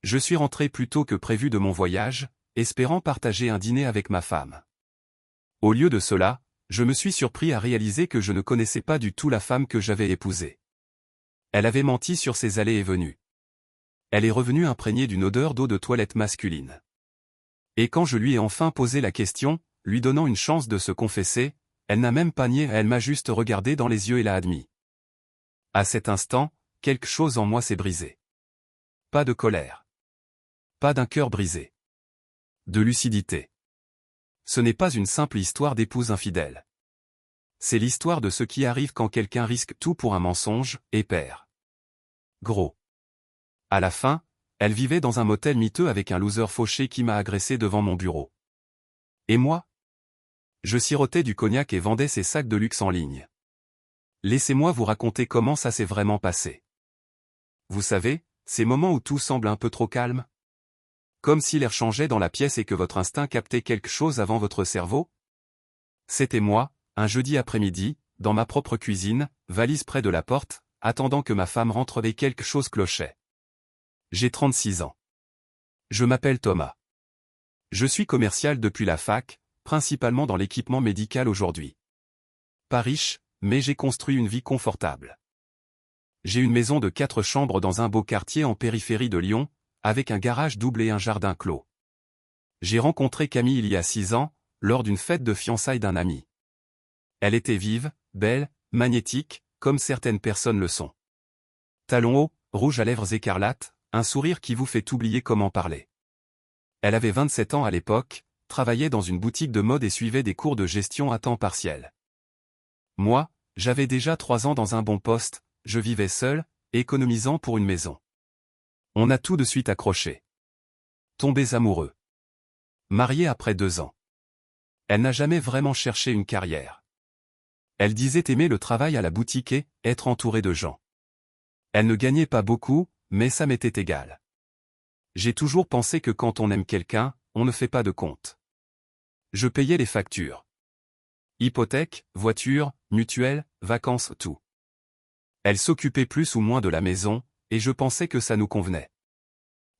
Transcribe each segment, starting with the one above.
Je suis rentré plus tôt que prévu de mon voyage, espérant partager un dîner avec ma femme. Au lieu de cela, je me suis surpris à réaliser que je ne connaissais pas du tout la femme que j'avais épousée. Elle avait menti sur ses allées et venues. Elle est revenue imprégnée d'une odeur d'eau de toilette masculine. Et quand je lui ai enfin posé la question, lui donnant une chance de se confesser, elle n'a même pas nié, elle m'a juste regardé dans les yeux et l'a admis. À cet instant, quelque chose en moi s'est brisé. Pas de colère. Pas d'un cœur brisé. De lucidité. Ce n'est pas une simple histoire d'épouse infidèle. C'est l'histoire de ce qui arrive quand quelqu'un risque tout pour un mensonge, et perd gros. À la fin, elle vivait dans un motel miteux avec un loser fauché qui m'a agressé devant mon bureau. Et moi? Je sirotais du cognac et vendais ses sacs de luxe en ligne. Laissez-moi vous raconter comment ça s'est vraiment passé. Vous savez, ces moments où tout semble un peu trop calme? Comme si l'air changeait dans la pièce et que votre instinct captait quelque chose avant votre cerveau? C'était moi, un jeudi après-midi, dans ma propre cuisine, valise près de la porte, attendant que ma femme rentre et quelque chose clochait. J'ai 36 ans. Je m'appelle Thomas. Je suis commercial depuis la fac, principalement dans l'équipement médical aujourd'hui. Pas riche, mais j'ai construit une vie confortable. J'ai une maison de 4 chambres dans un beau quartier en périphérie de Lyon, avec un garage double et un jardin clos. J'ai rencontré Camille il y a 6 ans, lors d'une fête de fiançailles d'un ami. Elle était vive, belle, magnétique, comme certaines personnes le sont. Talons hauts, rouge à lèvres écarlates, un sourire qui vous fait oublier comment parler. Elle avait 27 ans à l'époque, travaillait dans une boutique de mode et suivait des cours de gestion à temps partiel. Moi, j'avais déjà 3 ans dans un bon poste, je vivais seul, économisant pour une maison. On a tout de suite accroché. Tombés amoureux. Mariés après 2 ans. Elle n'a jamais vraiment cherché une carrière. Elle disait aimer le travail à la boutique et être entourée de gens. Elle ne gagnait pas beaucoup, mais ça m'était égal. J'ai toujours pensé que quand on aime quelqu'un, on ne fait pas de compte. Je payais les factures. Hypothèque, voiture, mutuelle, vacances, tout. Elle s'occupait plus ou moins de la maison, et je pensais que ça nous convenait.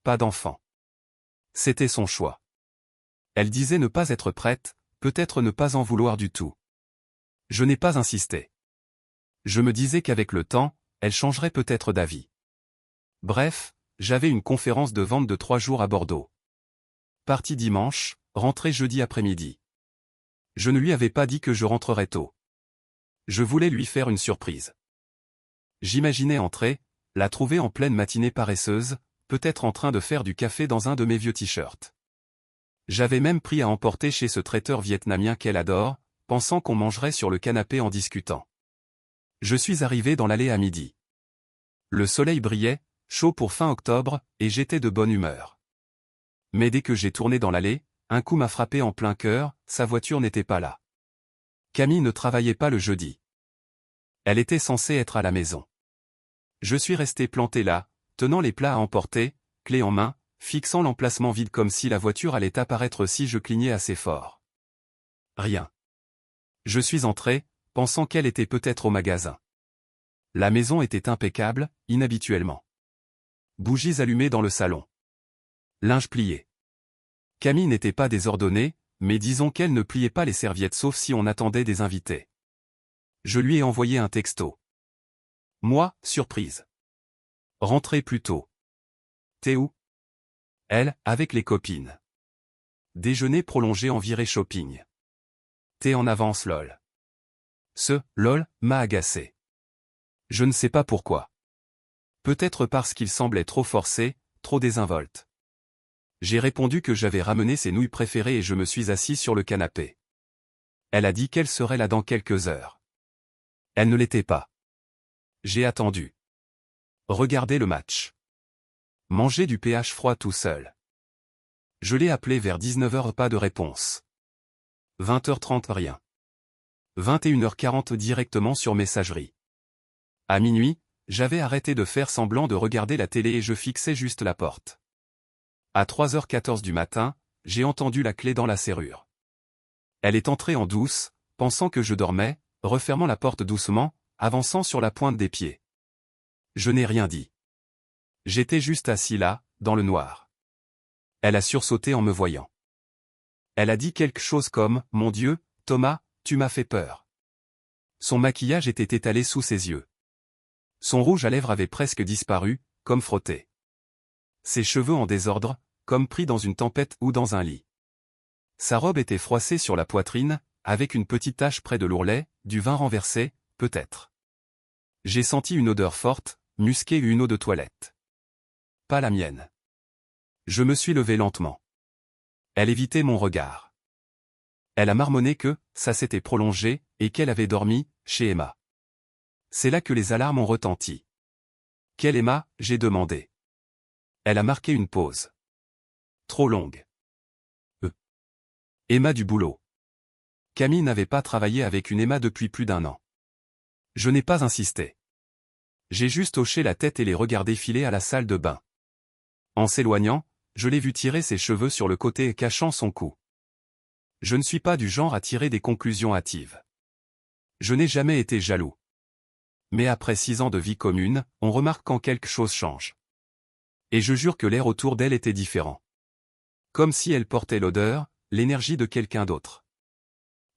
Pas d'enfant. C'était son choix. Elle disait ne pas être prête, peut-être ne pas en vouloir du tout. Je n'ai pas insisté. Je me disais qu'avec le temps, elle changerait peut-être d'avis. Bref, j'avais une conférence de vente de 3 jours à Bordeaux. Parti dimanche, rentré jeudi après-midi. Je ne lui avais pas dit que je rentrerais tôt. Je voulais lui faire une surprise. J'imaginais entrer, la trouver en pleine matinée paresseuse, peut-être en train de faire du café dans un de mes vieux t-shirts. J'avais même pris à emporter chez ce traiteur vietnamien qu'elle adore, pensant qu'on mangerait sur le canapé en discutant. Je suis arrivé dans l'allée à midi. Le soleil brillait, chaud pour fin octobre, et j'étais de bonne humeur. Mais dès que j'ai tourné dans l'allée, un coup m'a frappé en plein cœur, sa voiture n'était pas là. Camille ne travaillait pas le jeudi. Elle était censée être à la maison. Je suis resté planté là, tenant les plats à emporter, clé en main, fixant l'emplacement vide comme si la voiture allait apparaître si je clignais assez fort. Rien. Je suis entré, pensant qu'elle était peut-être au magasin. La maison était impeccable, inhabituellement. Bougies allumées dans le salon. Linge plié. Camille n'était pas désordonnée, mais disons qu'elle ne pliait pas les serviettes sauf si on attendait des invités. Je lui ai envoyé un texto. Moi, surprise. Rentrez plus tôt. T'es où? Elle, avec les copines. Déjeuner prolongé en virée shopping. T'es en avance lol. Ce « lol » m'a agacé. Je ne sais pas pourquoi. Peut-être parce qu'il semblait trop forcé, trop désinvolte. J'ai répondu que j'avais ramené ses nouilles préférées et je me suis assis sur le canapé. Elle a dit qu'elle serait là dans quelques heures. Elle ne l'était pas. J'ai attendu. Regardé le match. Manger du pH froid tout seul. Je l'ai appelé vers 19h, pas de réponse. 20h30 rien. 21h40 directement sur messagerie. À minuit, j'avais arrêté de faire semblant de regarder la télé et je fixais juste la porte. À 3h14 du matin, j'ai entendu la clé dans la serrure. Elle est entrée en douce, pensant que je dormais, refermant la porte doucement, avançant sur la pointe des pieds. Je n'ai rien dit. J'étais juste assis là, dans le noir. Elle a sursauté en me voyant. Elle a dit quelque chose comme « Mon Dieu, Thomas, tu m'as fait peur ». Son maquillage était étalé sous ses yeux. Son rouge à lèvres avait presque disparu, comme frotté. Ses cheveux en désordre, comme pris dans une tempête ou dans un lit. Sa robe était froissée sur la poitrine, avec une petite tache près de l'ourlet, du vin renversé, peut-être. J'ai senti une odeur forte, musquée et une eau de toilette. Pas la mienne. Je me suis levé lentement. Elle évitait mon regard. Elle a marmonné que ça s'était prolongé et qu'elle avait dormi chez Emma. C'est là que les alarmes ont retenti. Quelle Emma, j'ai demandé. Elle a marqué une pause. Trop longue. Emma du boulot. Camille n'avait pas travaillé avec une Emma depuis plus d'1 an. Je n'ai pas insisté. J'ai juste hoché la tête et les regardé filer à la salle de bain. En s'éloignant, je l'ai vu tirer ses cheveux sur le côté cachant son cou. Je ne suis pas du genre à tirer des conclusions hâtives. Je n'ai jamais été jaloux. Mais après 6 ans de vie commune, on remarque quand quelque chose change. Et je jure que l'air autour d'elle était différent. Comme si elle portait l'odeur, l'énergie de quelqu'un d'autre.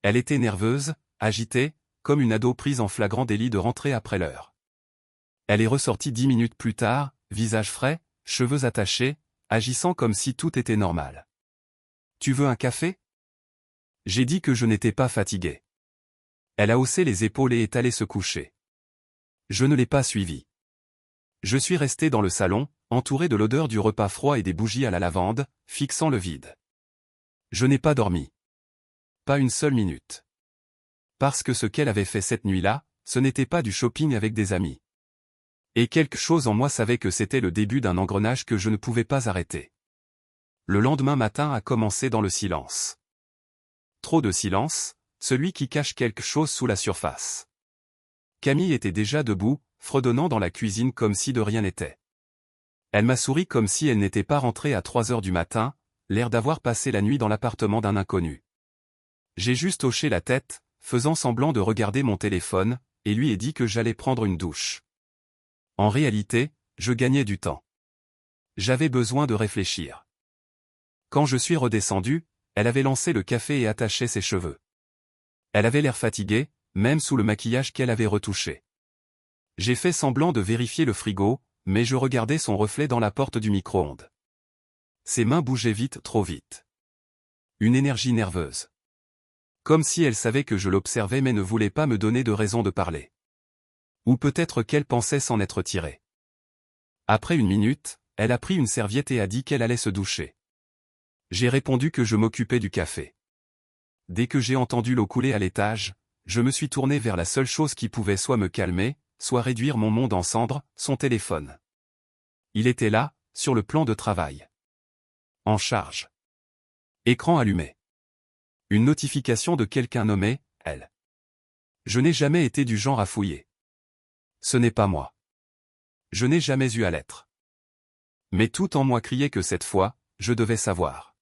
Elle était nerveuse, agitée, comme une ado prise en flagrant délit de rentrer après l'heure. Elle est ressortie 10 minutes plus tard, visage frais, cheveux attachés, agissant comme si tout était normal. « Tu veux un café ?» J'ai dit que je n'étais pas fatigué. Elle a haussé les épaules et est allée se coucher. Je ne l'ai pas suivie. Je suis resté dans le salon, entouré de l'odeur du repas froid et des bougies à la lavande, fixant le vide. Je n'ai pas dormi. Pas une seule minute. Parce que ce qu'elle avait fait cette nuit-là, ce n'était pas du shopping avec des amis. Et quelque chose en moi savait que c'était le début d'un engrenage que je ne pouvais pas arrêter. Le lendemain matin a commencé dans le silence. Trop de silence, celui qui cache quelque chose sous la surface. Camille était déjà debout, fredonnant dans la cuisine comme si de rien n'était. Elle m'a souri comme si elle n'était pas rentrée à 3 heures du matin, l'air d'avoir passé la nuit dans l'appartement d'un inconnu. J'ai juste hoché la tête, faisant semblant de regarder mon téléphone, et lui ai dit que j'allais prendre une douche. En réalité, je gagnais du temps. J'avais besoin de réfléchir. Quand je suis redescendu, elle avait lancé le café et attaché ses cheveux. Elle avait l'air fatiguée, même sous le maquillage qu'elle avait retouché. J'ai fait semblant de vérifier le frigo, mais je regardais son reflet dans la porte du micro-ondes. Ses mains bougeaient vite, trop vite. Une énergie nerveuse. Comme si elle savait que je l'observais mais ne voulait pas me donner de raison de parler. Ou peut-être qu'elle pensait s'en être tirée. Après 1 minute, elle a pris une serviette et a dit qu'elle allait se doucher. J'ai répondu que je m'occupais du café. Dès que j'ai entendu l'eau couler à l'étage, je me suis tourné vers la seule chose qui pouvait soit me calmer, soit réduire mon monde en cendres, son téléphone. Il était là, sur le plan de travail. En charge. Écran allumé. Une notification de quelqu'un nommé, elle. Je n'ai jamais été du genre à fouiller. Ce n'est pas moi. Je n'ai jamais eu à l'être. Mais tout en moi criait que cette fois, je devais savoir.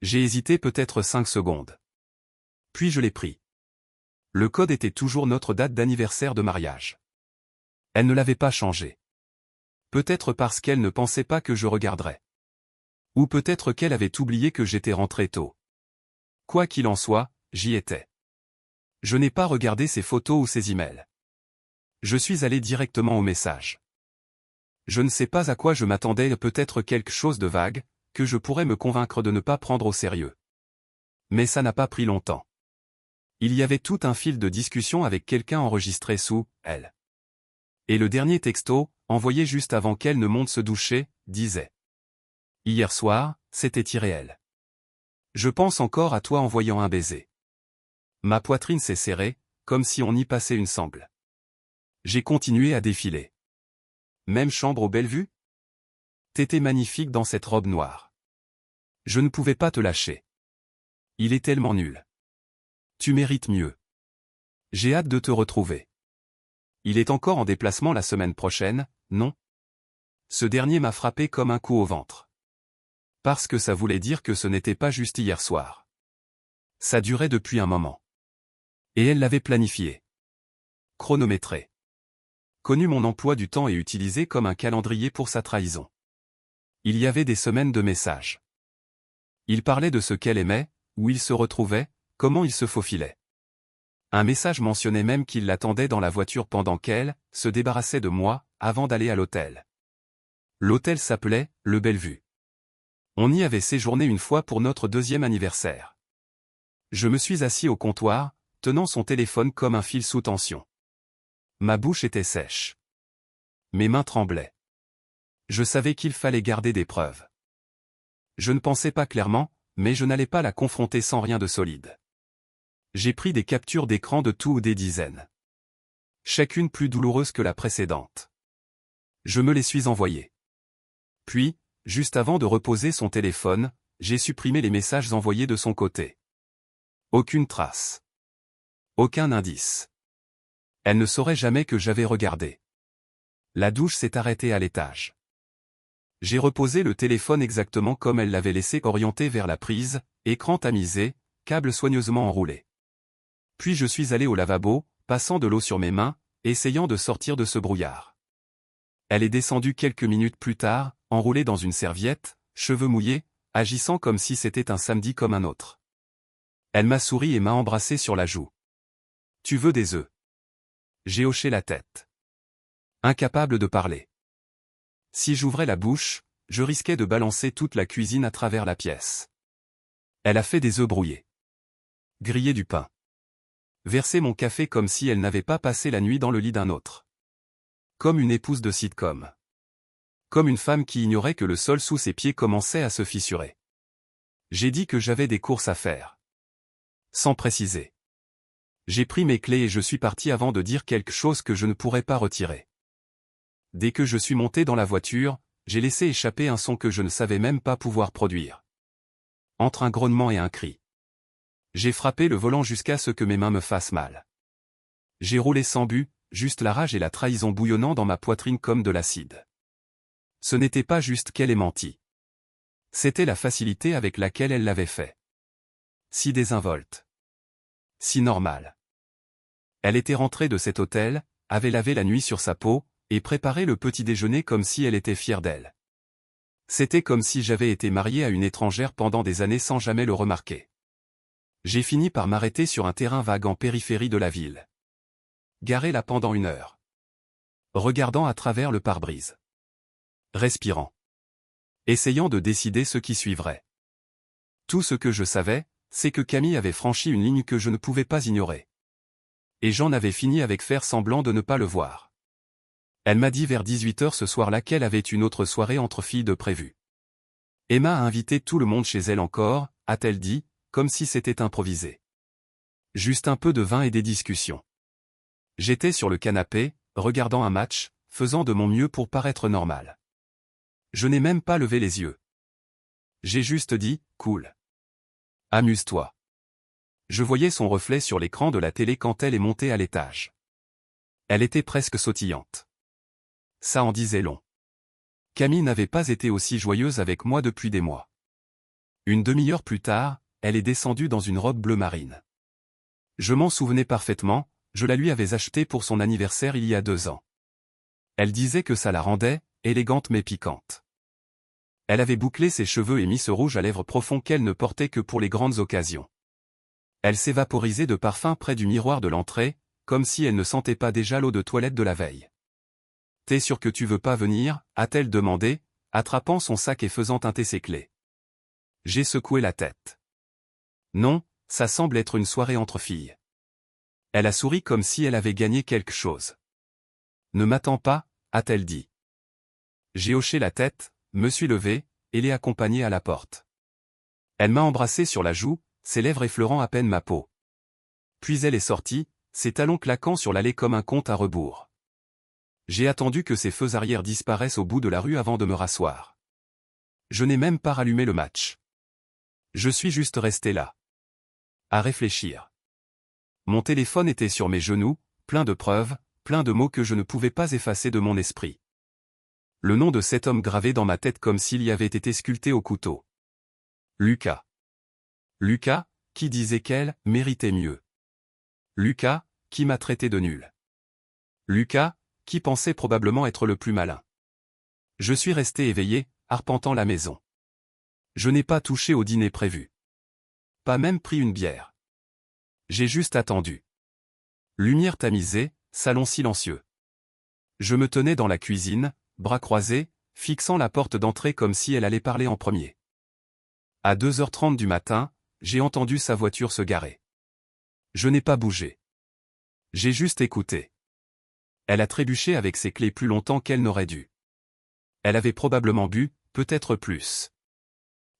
J'ai hésité peut-être 5 secondes. Puis je l'ai pris. Le code était toujours notre date d'anniversaire de mariage. Elle ne l'avait pas changé. Peut-être parce qu'elle ne pensait pas que je regarderais. Ou peut-être qu'elle avait oublié que j'étais rentré tôt. Quoi qu'il en soit, j'y étais. Je n'ai pas regardé ses photos ou ses emails. Je suis allé directement au message. Je ne sais pas à quoi je m'attendais, peut-être quelque chose de vague, que je pourrais me convaincre de ne pas prendre au sérieux. Mais ça n'a pas pris longtemps. Il y avait tout un fil de discussion avec quelqu'un enregistré sous « elle ». Et le dernier texto, envoyé juste avant qu'elle ne monte se doucher, disait « Hier soir, c'était irréel. Je pense encore à toi en voyant un baiser. » Ma poitrine s'est serrée, comme si on y passait une sangle. J'ai continué à défiler. Même chambre au Bellevue ? T'étais magnifique dans cette robe noire. Je ne pouvais pas te lâcher. Il est tellement nul. Tu mérites mieux. J'ai hâte de te retrouver. Il est encore en déplacement la semaine prochaine, non ? Ce dernier m'a frappé comme un coup au ventre. Parce que ça voulait dire que ce n'était pas juste hier soir. Ça durait depuis un moment. Et elle l'avait planifié. Chronométré. Connu mon emploi du temps et utilisé comme un calendrier pour sa trahison. Il y avait des semaines de messages. Il parlait de ce qu'elle aimait, où il se retrouvait, comment il se faufilait. Un message mentionnait même qu'il l'attendait dans la voiture pendant qu'elle se débarrassait de moi, avant d'aller à l'hôtel. L'hôtel s'appelait le Bellevue. On y avait séjourné une fois pour notre 2e anniversaire. Je me suis assis au comptoir, tenant son téléphone comme un fil sous tension. Ma bouche était sèche. Mes mains tremblaient. Je savais qu'il fallait garder des preuves. Je ne pensais pas clairement, mais je n'allais pas la confronter sans rien de solide. J'ai pris des captures d'écran de tout ou des dizaines. Chacune plus douloureuse que la précédente. Je me les suis envoyées. Puis, juste avant de reposer son téléphone, j'ai supprimé les messages envoyés de son côté. Aucune trace. Aucun indice. Elle ne saurait jamais que j'avais regardé. La douche s'est arrêtée à l'étage. J'ai reposé le téléphone exactement comme elle l'avait laissé, orienté vers la prise, écran tamisé, câble soigneusement enroulé. Puis je suis allé au lavabo, passant de l'eau sur mes mains, essayant de sortir de ce brouillard. Elle est descendue quelques minutes plus tard, enroulée dans une serviette, cheveux mouillés, agissant comme si c'était un samedi comme un autre. Elle m'a souri et m'a embrassé sur la joue. « Tu veux des œufs ?» J'ai hoché la tête. Incapable de parler. Si j'ouvrais la bouche, je risquais de balancer toute la cuisine à travers la pièce. Elle a fait des œufs brouillés. Grillé du pain. Versé mon café comme si elle n'avait pas passé la nuit dans le lit d'un autre. Comme une épouse de sitcom. Comme une femme qui ignorait que le sol sous ses pieds commençait à se fissurer. J'ai dit que j'avais des courses à faire. Sans préciser. J'ai pris mes clés et je suis parti avant de dire quelque chose que je ne pourrais pas retirer. Dès que je suis monté dans la voiture, j'ai laissé échapper un son que je ne savais même pas pouvoir produire. Entre un grognement et un cri. J'ai frappé le volant jusqu'à ce que mes mains me fassent mal. J'ai roulé sans but, juste la rage et la trahison bouillonnant dans ma poitrine comme de l'acide. Ce n'était pas juste qu'elle ait menti. C'était la facilité avec laquelle elle l'avait fait. Si désinvolte. Si normal. Elle était rentrée de cet hôtel, avait lavé la nuit sur sa peau, et préparé le petit déjeuner comme si elle était fière d'elle. C'était comme si j'avais été marié à une étrangère pendant des années sans jamais le remarquer. J'ai fini par m'arrêter sur un terrain vague en périphérie de la ville. Garé là pendant 1 heure. Regardant à travers le pare-brise. Respirant. Essayant de décider ce qui suivrait. Tout ce que je savais, c'est que Camille avait franchi une ligne que je ne pouvais pas ignorer. Et j'en avais fini avec faire semblant de ne pas le voir. Elle m'a dit vers 18h ce soir-là qu'elle avait une autre soirée entre filles de prévu. Emma a invité tout le monde chez elle encore, a-t-elle dit, comme si c'était improvisé. Juste un peu de vin et des discussions. J'étais sur le canapé, regardant un match, faisant de mon mieux pour paraître normal. Je n'ai même pas levé les yeux. J'ai juste dit, cool. Amuse-toi. Je voyais son reflet sur l'écran de la télé quand elle est montée à l'étage. Elle était presque sautillante. Ça en disait long. Camille n'avait pas été aussi joyeuse avec moi depuis des mois. Une demi-heure plus tard, elle est descendue dans une robe bleu marine. Je m'en souvenais parfaitement, je la lui avais achetée pour son anniversaire il y a 2 ans. Elle disait que ça la rendait élégante mais piquante. Elle avait bouclé ses cheveux et mis ce rouge à lèvres profond qu'elle ne portait que pour les grandes occasions. Elle s'évaporisait de parfum près du miroir de l'entrée, comme si elle ne sentait pas déjà l'eau de toilette de la veille. « T'es sûr que tu veux pas venir ?» a-t-elle demandé, attrapant son sac et faisant tinter ses clés. J'ai secoué la tête. Non, ça semble être une soirée entre filles. Elle a souri comme si elle avait gagné quelque chose. Ne m'attends pas, a-t-elle dit. J'ai hoché la tête, me suis levé, et l'ai accompagnée à la porte. Elle m'a embrassé sur la joue, ses lèvres effleurant à peine ma peau. Puis elle est sortie, ses talons claquant sur l'allée comme un compte à rebours. J'ai attendu que ses feux arrière disparaissent au bout de la rue avant de me rasseoir. Je n'ai même pas rallumé le match. Je suis juste resté là. À réfléchir. Mon téléphone était sur mes genoux, plein de preuves, plein de mots que je ne pouvais pas effacer de mon esprit. Le nom de cet homme gravé dans ma tête comme s'il y avait été sculpté au couteau. Lucas. Lucas, qui disait qu'elle méritait mieux. Lucas, qui m'a traité de nul. Lucas, qui pensait probablement être le plus malin. Je suis resté éveillé, arpentant la maison. Je n'ai pas touché au dîner prévu. Pas même pris une bière. J'ai juste attendu. Lumière tamisée, salon silencieux. Je me tenais dans la cuisine, bras croisés, fixant la porte d'entrée comme si elle allait parler en premier. À 2h30 du matin, j'ai entendu sa voiture se garer. Je n'ai pas bougé. J'ai juste écouté. Elle a trébuché avec ses clés plus longtemps qu'elle n'aurait dû. Elle avait probablement bu, peut-être plus.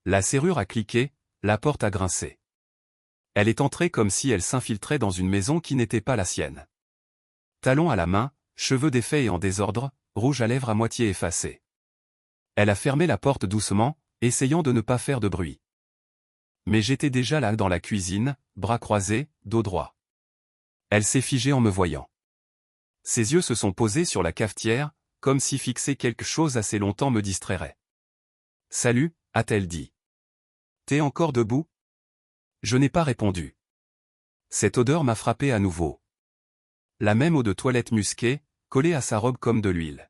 La serrure a cliqué, la porte a grincé. Elle est entrée comme si elle s'infiltrait dans une maison qui n'était pas la sienne. Talons à la main, cheveux défaits et en désordre, rouge à lèvres à moitié effacé. Elle a fermé la porte doucement, essayant de ne pas faire de bruit. Mais j'étais déjà là dans la cuisine, bras croisés, dos droit. Elle s'est figée en me voyant. Ses yeux se sont posés sur la cafetière, comme si fixer quelque chose assez longtemps me distrairait. « Salut », a-t-elle dit. « T'es encore debout ?» Je n'ai pas répondu. Cette odeur m'a frappé à nouveau. La même eau de toilette musquée, collée à sa robe comme de l'huile.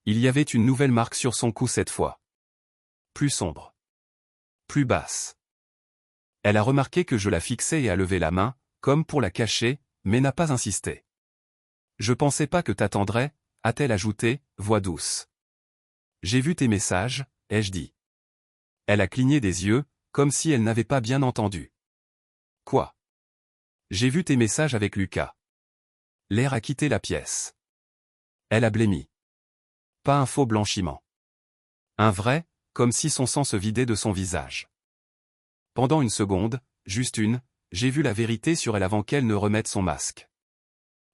Il y avait une nouvelle marque sur son cou cette fois. Plus sombre. Plus basse. Elle a remarqué que je la fixais et a levé la main, comme pour la cacher, mais n'a pas insisté. « Je pensais pas que t'attendrais », a-t-elle ajouté, voix douce. « J'ai vu tes messages », ai-je dit. Elle a cligné des yeux, comme si elle n'avait pas bien entendu. « Quoi ? » ? J'ai vu tes messages avec Lucas. L'air a quitté la pièce. Elle a blêmi. Pas un faux blanchiment. Un vrai, comme si son sang se vidait de son visage. Pendant une seconde, juste une, j'ai vu la vérité sur elle avant qu'elle ne remette son masque.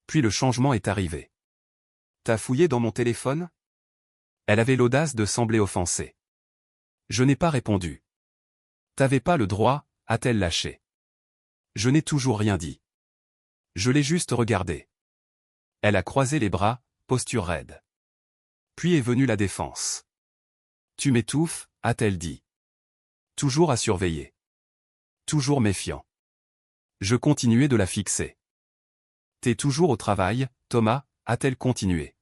Puis le changement est arrivé. T'as fouillé dans mon téléphone ? Elle avait l'audace de sembler offensée. Je n'ai pas répondu. T'avais pas le droit, a-t-elle lâché. Je n'ai toujours rien dit. Je l'ai juste regardé. Elle a croisé les bras, posture raide. Puis est venue la défense. Tu m'étouffes, a-t-elle dit. Toujours à surveiller. Toujours méfiant. Je continuais de la fixer. T'es toujours au travail, Thomas, a-t-elle continué.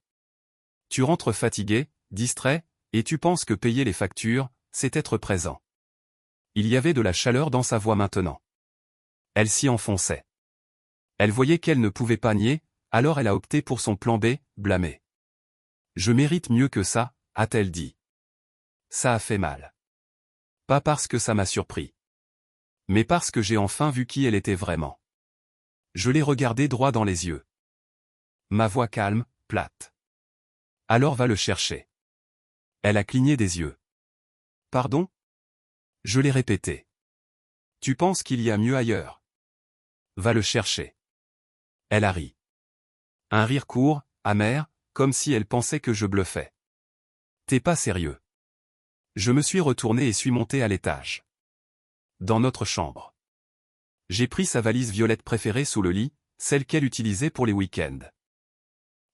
Tu rentres fatigué, distrait, et tu penses que payer les factures, c'est être présent. Il y avait de la chaleur dans sa voix maintenant. Elle s'y enfonçait. Elle voyait qu'elle ne pouvait pas nier, alors elle a opté pour son plan B, blâmer. Je mérite mieux que ça, a-t-elle dit. Ça a fait mal. Pas parce que ça m'a surpris. Mais parce que j'ai enfin vu qui elle était vraiment. Je l'ai regardée droit dans les yeux. Ma voix calme, plate. Alors va le chercher. Elle a cligné des yeux. Pardon ? Je l'ai répété. Tu penses qu'il y a mieux ailleurs ? Va le chercher. Elle a ri. Un rire court, amer, comme si elle pensait que je bluffais. T'es pas sérieux. Je me suis retourné et suis monté à l'étage. Dans notre chambre. J'ai pris sa valise violette préférée sous le lit, celle qu'elle utilisait pour les week-ends.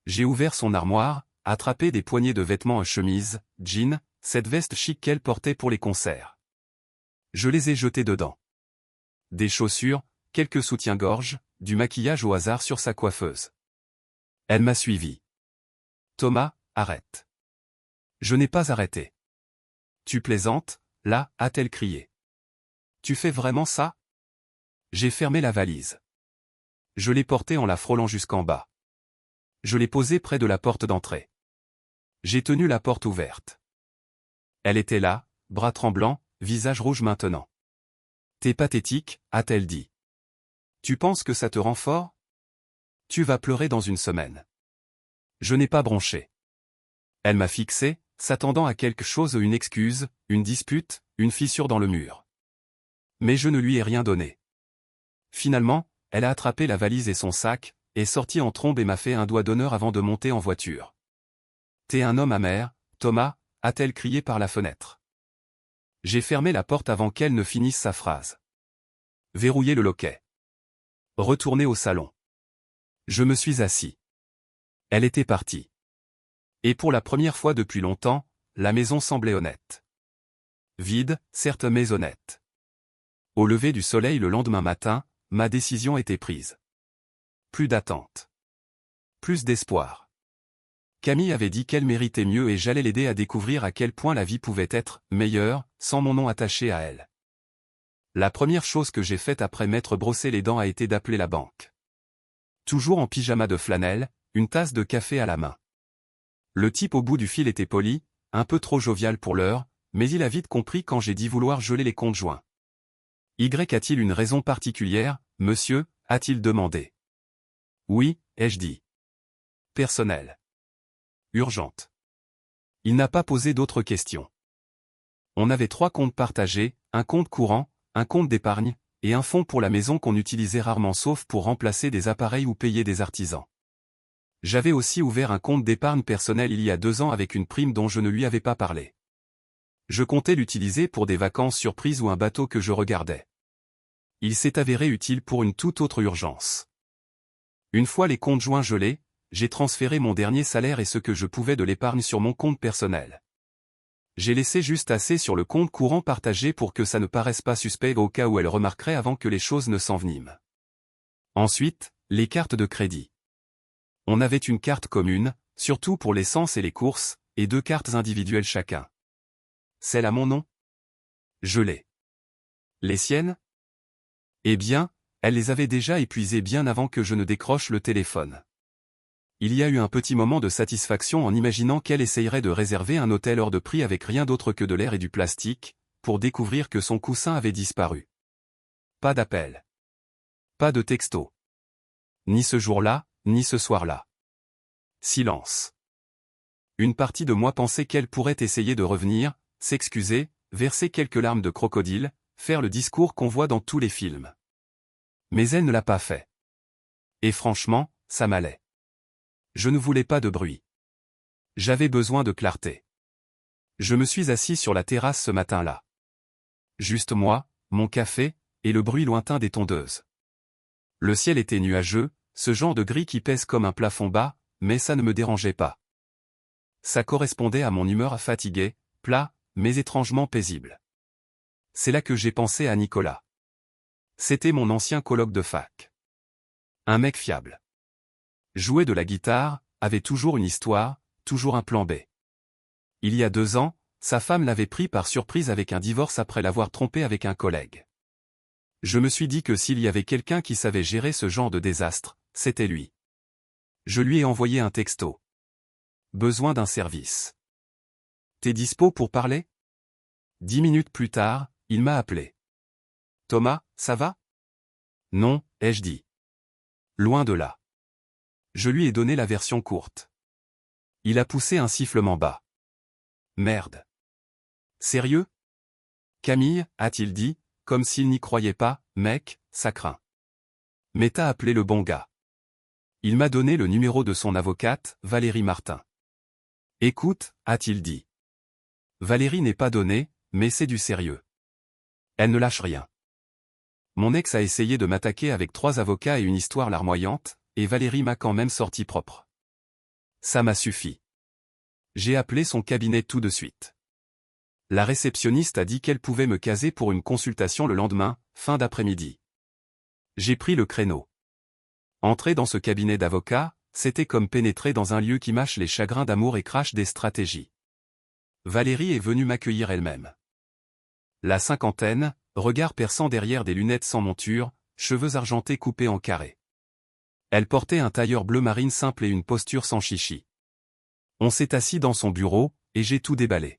J'ai ouvert son armoire, attrapé des poignées de vêtements à chemise, jeans, cette veste chic qu'elle portait pour les concerts. Je les ai jetés dedans. Des chaussures, quelques soutiens-gorge, du maquillage au hasard sur sa coiffeuse. Elle m'a suivi. Thomas, arrête. Je n'ai pas arrêté. Tu plaisantes, là, a-t-elle crié. Tu fais vraiment ça ? J'ai fermé la valise. Je l'ai portée en la frôlant jusqu'en bas. Je l'ai posée près de la porte d'entrée. J'ai tenu la porte ouverte. Elle était là, bras tremblants, visage rouge maintenant. T'es pathétique, a-t-elle dit. Tu penses que ça te rend fort ? Tu vas pleurer dans une semaine. Je n'ai pas bronché. Elle m'a fixé, s'attendant à quelque chose, une excuse, une dispute, une fissure dans le mur. Mais je ne lui ai rien donné. Finalement, elle a attrapé la valise et son sac, est sortie en trombe et m'a fait un doigt d'honneur avant de monter en voiture. T'es un homme amer, Thomas, a-t-elle crié par la fenêtre. J'ai fermé la porte avant qu'elle ne finisse sa phrase. Verrouillé le loquet. Retourné au salon. Je me suis assis. Elle était partie. Et pour la première fois depuis longtemps, la maison semblait honnête. Vide, certes mais honnête. Au lever du soleil le lendemain matin, ma décision était prise. Plus d'attente. Plus d'espoir. Camille avait dit qu'elle méritait mieux et j'allais l'aider à découvrir à quel point la vie pouvait être meilleure, sans mon nom attaché à elle. La première chose que j'ai faite après m'être brossé les dents a été d'appeler la banque. Toujours en pyjama de flanelle, une tasse de café à la main. Le type au bout du fil était poli, un peu trop jovial pour l'heure, mais il a vite compris quand j'ai dit vouloir geler les comptes joints. Y a-t-il une raison particulière, monsieur, a-t-il demandé. Oui, ai-je dit. Personnel. Urgente. Il n'a pas posé d'autres questions. On avait 3 comptes partagés, un compte courant, un compte d'épargne, et un fonds pour la maison qu'on utilisait rarement sauf pour remplacer des appareils ou payer des artisans. J'avais aussi ouvert un compte d'épargne personnel il y a 2 ans avec une prime dont je ne lui avais pas parlé. Je comptais l'utiliser pour des vacances surprises ou un bateau que je regardais. Il s'est avéré utile pour une toute autre urgence. Une fois les comptes joints gelés, j'ai transféré mon dernier salaire et ce que je pouvais de l'épargne sur mon compte personnel. J'ai laissé juste assez sur le compte courant partagé pour que ça ne paraisse pas suspect au cas où elle remarquerait avant que les choses ne s'enveniment. Ensuite, les cartes de crédit. On avait une carte commune, surtout pour l'essence et les courses, et 2 cartes individuelles chacun. Celle à mon nom? Je l'ai. Les siennes? Eh bien, elle les avait déjà épuisées bien avant que je ne décroche le téléphone. Il y a eu un petit moment de satisfaction en imaginant qu'elle essayerait de réserver un hôtel hors de prix avec rien d'autre que de l'air et du plastique, pour découvrir que son coussin avait disparu. Pas d'appel. Pas de texto. Ni ce jour-là, ni ce soir-là. Silence. Une partie de moi pensait qu'elle pourrait essayer de revenir, s'excuser, verser quelques larmes de crocodile, faire le discours qu'on voit dans tous les films. Mais elle ne l'a pas fait. Et franchement, ça m'allait. Je ne voulais pas de bruit. J'avais besoin de clarté. Je me suis assis sur la terrasse ce matin-là. Juste moi, mon café, et le bruit lointain des tondeuses. Le ciel était nuageux, ce genre de gris qui pèse comme un plafond bas, mais ça ne me dérangeait pas. Ça correspondait à mon humeur fatiguée, plat, mais étrangement paisible. C'est là que j'ai pensé à Nicolas. C'était mon ancien coloc de fac. Un mec fiable. Jouait de la guitare, avait toujours une histoire, toujours un plan B. Il y a 2 ans, sa femme l'avait pris par surprise avec un divorce après l'avoir trompé avec un collègue. Je me suis dit que s'il y avait quelqu'un qui savait gérer ce genre de désastre, c'était lui. Je lui ai envoyé un texto. Besoin d'un service. T'es dispo pour parler? 10 minutes plus tard, il m'a appelé. Thomas, ça va? Non, ai-je dit. Loin de là. Je lui ai donné la version courte. Il a poussé un sifflement bas. Merde. Sérieux? Camille, a-t-il dit, comme s'il n'y croyait pas, mec, ça craint. Mais t'as appelé le bon gars. Il m'a donné le numéro de son avocate, Valérie Martin. Écoute, a-t-il dit. Valérie n'est pas donnée, mais c'est du sérieux. Elle ne lâche rien. Mon ex a essayé de m'attaquer avec 3 avocats et une histoire larmoyante, et Valérie m'a quand même sorti propre. Ça m'a suffi. J'ai appelé son cabinet tout de suite. La réceptionniste a dit qu'elle pouvait me caser pour une consultation le lendemain, fin d'après-midi. J'ai pris le créneau. Entrer dans ce cabinet d'avocats, c'était comme pénétrer dans un lieu qui mâche les chagrins d'amour et crache des stratégies. Valérie est venue m'accueillir elle-même. La cinquantaine, regard perçant derrière des lunettes sans monture, cheveux argentés coupés en carrés. Elle portait un tailleur bleu marine simple et une posture sans chichi. On s'est assis dans son bureau, et j'ai tout déballé.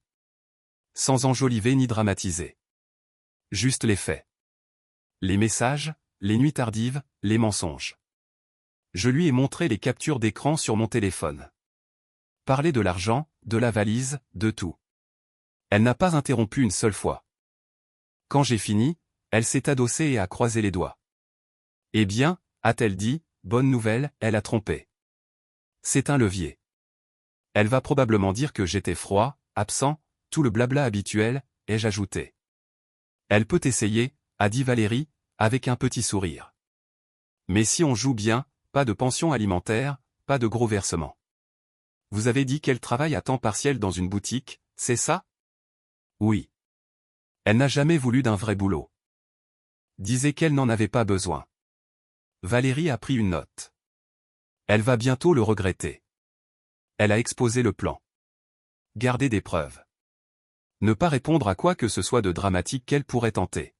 Sans enjoliver ni dramatiser. Juste les faits. Les messages, les nuits tardives, les mensonges. Je lui ai montré les captures d'écran sur mon téléphone. Parler de l'argent, de la valise, de tout. Elle n'a pas interrompu une seule fois. Quand j'ai fini, elle s'est adossée et a croisé les doigts. Eh bien, a-t-elle dit, bonne nouvelle, elle a trompé. C'est un levier. Elle va probablement dire que j'étais froid, absent, tout le blabla habituel, ai-je ajouté. Elle peut essayer, a dit Valérie, avec un petit sourire. Mais si on joue bien, pas de pension alimentaire, pas de gros versements. Vous avez dit qu'elle travaille à temps partiel dans une boutique, c'est ça? Oui. Elle n'a jamais voulu d'un vrai boulot. Disait qu'elle n'en avait pas besoin. Valérie a pris une note. Elle va bientôt le regretter. Elle a exposé le plan. Garder des preuves. Ne pas répondre à quoi que ce soit de dramatique qu'elle pourrait tenter.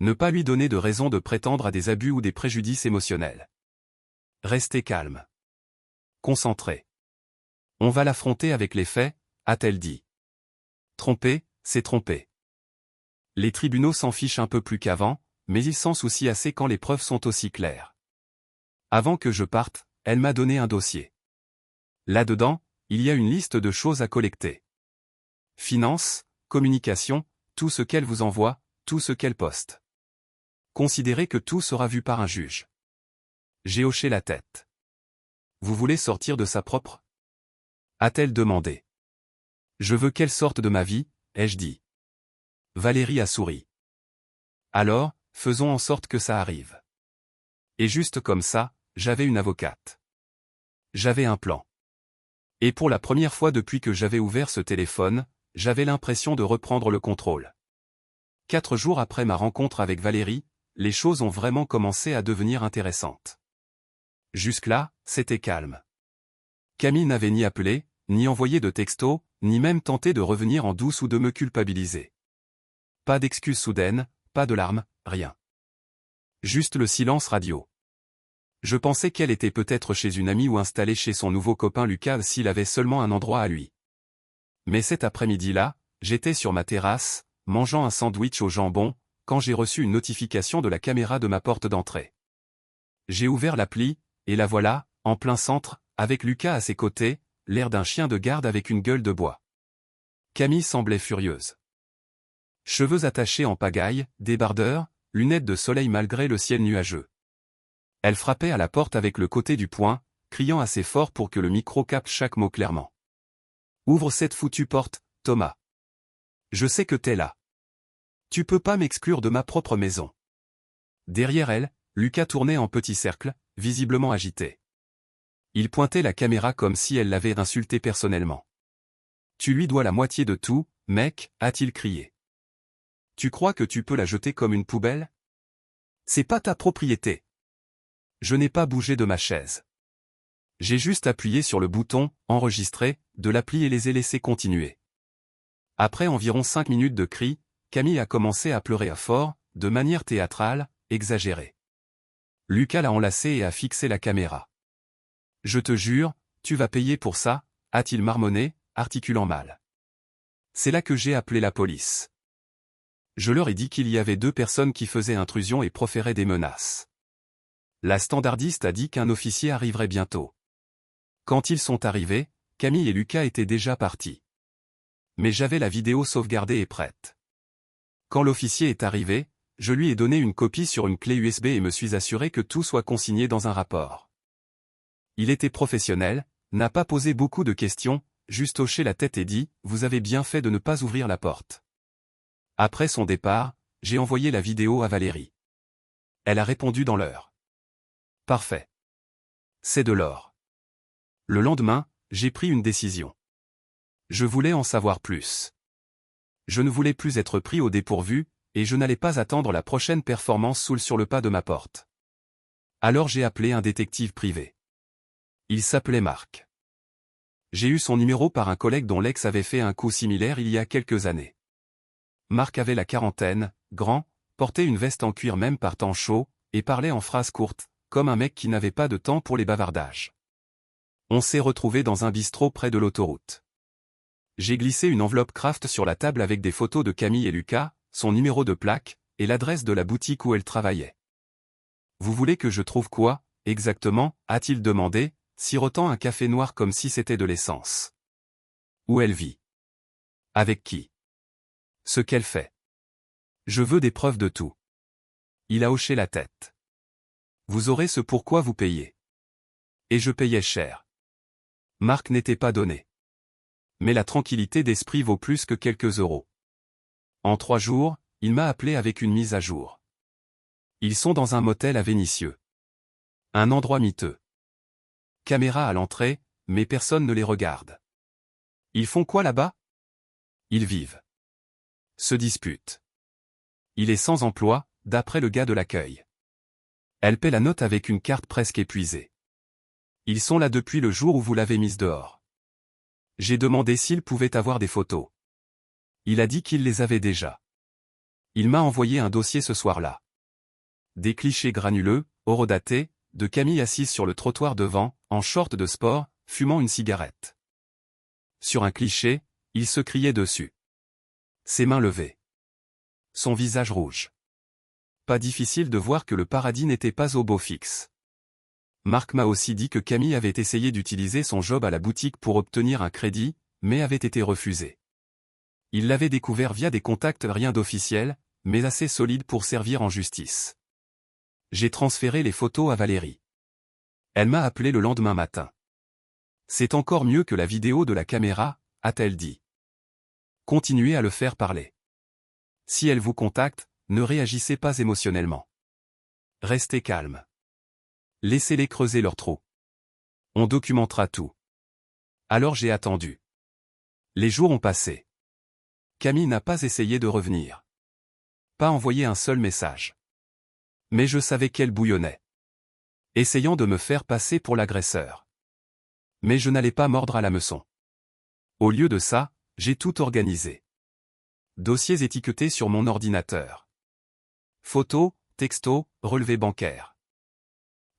Ne pas lui donner de raison de prétendre à des abus ou des préjudices émotionnels. Rester calme. Concentré. On va l'affronter avec les faits, a-t-elle dit. Tromper, c'est tromper. Les tribunaux s'en fichent un peu plus qu'avant, mais ils s'en soucient assez quand les preuves sont aussi claires. Avant que je parte, elle m'a donné un dossier. Là-dedans, il y a une liste de choses à collecter. Finances, communication, tout ce qu'elle vous envoie, tout ce qu'elle poste. Considérez que tout sera vu par un juge. J'ai hoché la tête. Vous voulez sortir de sa propre? A-t-elle demandé. Je veux qu'elle sorte de ma vie, ai-je dit. Valérie a souri. Alors, faisons en sorte que ça arrive. Et juste comme ça, j'avais une avocate. J'avais un plan. Et pour la première fois depuis que j'avais ouvert ce téléphone, j'avais l'impression de reprendre le contrôle. 4 jours après ma rencontre avec Valérie, les choses ont vraiment commencé à devenir intéressantes. Jusque-là, c'était calme. Camille n'avait ni appelé, ni envoyé de texto, ni même tenté de revenir en douce ou de me culpabiliser. Pas d'excuses soudaines, pas de larmes, rien. Juste le silence radio. Je pensais qu'elle était peut-être chez une amie ou installée chez son nouveau copain Lucas s'il avait seulement un endroit à lui. Mais cet après-midi-là, j'étais sur ma terrasse, mangeant un sandwich au jambon, quand j'ai reçu une notification de la caméra de ma porte d'entrée. J'ai ouvert l'appli, et la voilà, en plein centre, avec Lucas à ses côtés, l'air d'un chien de garde avec une gueule de bois. Camille semblait furieuse. Cheveux attachés en pagaille, débardeur, lunettes de soleil malgré le ciel nuageux. Elle frappait à la porte avec le côté du poing, criant assez fort pour que le micro capte chaque mot clairement. « Ouvre cette foutue porte, Thomas. Je sais que t'es là. Tu peux pas m'exclure de ma propre maison. » Derrière elle, Lucas tournait en petit cercle, visiblement agité. Il pointait la caméra comme si elle l'avait insulté personnellement. « Tu lui dois la moitié de tout, mec, a-t-il crié. Tu crois que tu peux la jeter comme une poubelle? C'est pas ta propriété. Je n'ai pas bougé de ma chaise. J'ai juste appuyé sur le bouton « Enregistrer » de l'appli et les ai laissés continuer. Après environ 5 minutes de cris, Camille a commencé à pleurer à fort, de manière théâtrale, exagérée. Lucas l'a enlacée et a fixé la caméra. « Je te jure, tu vas payer pour ça » a-t-il marmonné, articulant mal. C'est là que j'ai appelé la police. Je leur ai dit qu'il y avait 2 personnes qui faisaient intrusion et proféraient des menaces. La standardiste a dit qu'un officier arriverait bientôt. Quand ils sont arrivés, Camille et Lucas étaient déjà partis. Mais j'avais la vidéo sauvegardée et prête. Quand l'officier est arrivé, je lui ai donné une copie sur une clé USB et me suis assuré que tout soit consigné dans un rapport. Il était professionnel, n'a pas posé beaucoup de questions, juste hoché la tête et dit « Vous avez bien fait de ne pas ouvrir la porte. » Après son départ, j'ai envoyé la vidéo à Valérie. Elle a répondu dans l'heure. Parfait. C'est de l'or. Le lendemain, j'ai pris une décision. Je voulais en savoir plus. Je ne voulais plus être pris au dépourvu, et je n'allais pas attendre la prochaine performance sur le pas de ma porte. Alors j'ai appelé un détective privé. Il s'appelait Marc. J'ai eu son numéro par un collègue dont l'ex avait fait un coup similaire il y a quelques années. Marc avait la quarantaine, grand, portait une veste en cuir même par temps chaud, et parlait en phrases courtes, comme un mec qui n'avait pas de temps pour les bavardages. On s'est retrouvés dans un bistrot près de l'autoroute. J'ai glissé une enveloppe Kraft sur la table avec des photos de Camille et Lucas, son numéro de plaque, et l'adresse de la boutique où elle travaillait. « Vous voulez que je trouve quoi, exactement » a-t-il demandé, sirotant un café noir comme si c'était de l'essence. « Où elle vit. Avec qui. Ce qu'elle fait. Je veux des preuves de tout. » Il a hoché la tête. « Vous aurez ce pourquoi vous payez. » Et je payais cher. Marc n'était pas donné. Mais la tranquillité d'esprit vaut plus que quelques euros. En 3 jours, il m'a appelé avec une mise à jour. Ils sont dans un motel à Vénissieux. Un endroit miteux. Caméra à l'entrée, mais personne ne les regarde. Ils font quoi là-bas? Ils vivent. Se disputent. Il est sans emploi, d'après le gars de l'accueil. Elle paie la note avec une carte presque épuisée. Ils sont là depuis le jour où vous l'avez mise dehors. J'ai demandé s'il pouvait avoir des photos. Il a dit qu'il les avait déjà. Il m'a envoyé un dossier ce soir-là. Des clichés granuleux, horodatés, de Camille assise sur le trottoir devant, en short de sport, fumant une cigarette. Sur un cliché, il se criait dessus. Ses mains levées. Son visage rouge. Pas difficile de voir que le paradis n'était pas au beau fixe. Marc m'a aussi dit que Camille avait essayé d'utiliser son job à la boutique pour obtenir un crédit, mais avait été refusé. Il l'avait découvert via des contacts rien d'officiel, mais assez solides pour servir en justice. J'ai transféré les photos à Valérie. Elle m'a appelé le lendemain matin. C'est encore mieux que la vidéo de la caméra, a-t-elle dit. Continuez à le faire parler. Si elle vous contacte, ne réagissez pas émotionnellement. Restez calme. Laissez-les creuser leur trou. On documentera tout. Alors j'ai attendu. Les jours ont passé. Camille n'a pas essayé de revenir. Pas envoyé un seul message. Mais je savais qu'elle bouillonnait. Essayant de me faire passer pour l'agresseur. Mais je n'allais pas mordre à l'hameçon. Au lieu de ça, j'ai tout organisé. Dossiers étiquetés sur mon ordinateur. Photos, textos, relevés bancaires.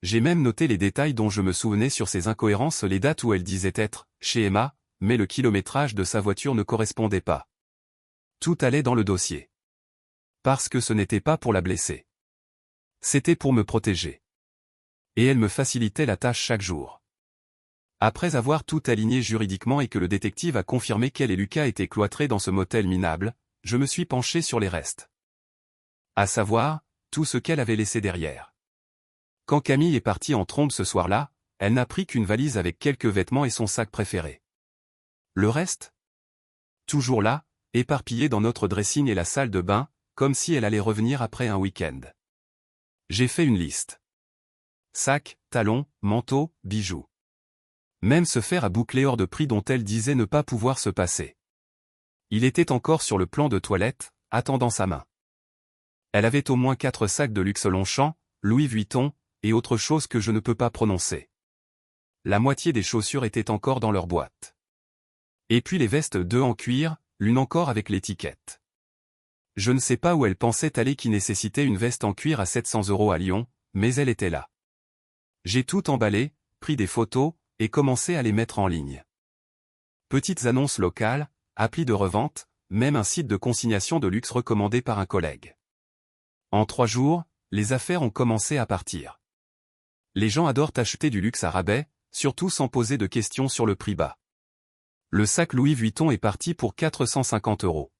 J'ai même noté les détails dont je me souvenais sur ces incohérences, les dates où elle disait être chez Emma, mais le kilométrage de sa voiture ne correspondait pas. Tout allait dans le dossier. Parce que ce n'était pas pour la blesser. C'était pour me protéger. Et elle me facilitait la tâche chaque jour. Après avoir tout aligné juridiquement et que le détective a confirmé qu'elle et Lucas étaient cloîtrés dans ce motel minable, je me suis penché sur les restes. À savoir, tout ce qu'elle avait laissé derrière. Quand Camille est partie en trombe ce soir-là, elle n'a pris qu'une valise avec quelques vêtements et son sac préféré. Le reste? Toujours là, éparpillé dans notre dressing et la salle de bain, comme si elle allait revenir après un week-end. J'ai fait une liste. Sac, talons, manteau, bijoux. Même ce fer à boucler hors de prix dont elle disait ne pas pouvoir se passer. Il était encore sur le plan de toilette, attendant sa main. Elle avait au moins 4 sacs de luxe Longchamp, Louis Vuitton, et autre chose que je ne peux pas prononcer. La moitié des chaussures étaient encore dans leur boîte. Et puis les vestes, 2 en cuir, l'une encore avec l'étiquette. Je ne sais pas où elle pensait aller qui nécessitait une veste en cuir à 700 € à Lyon, mais elle était là. J'ai tout emballé, pris des photos, et commencé à les mettre en ligne. Petites annonces locales, applis de revente, même un site de consignation de luxe recommandé par un collègue. En 3 jours, les affaires ont commencé à partir. Les gens adorent acheter du luxe à rabais, surtout sans poser de questions sur le prix bas. Le sac Louis Vuitton est parti pour 450 €.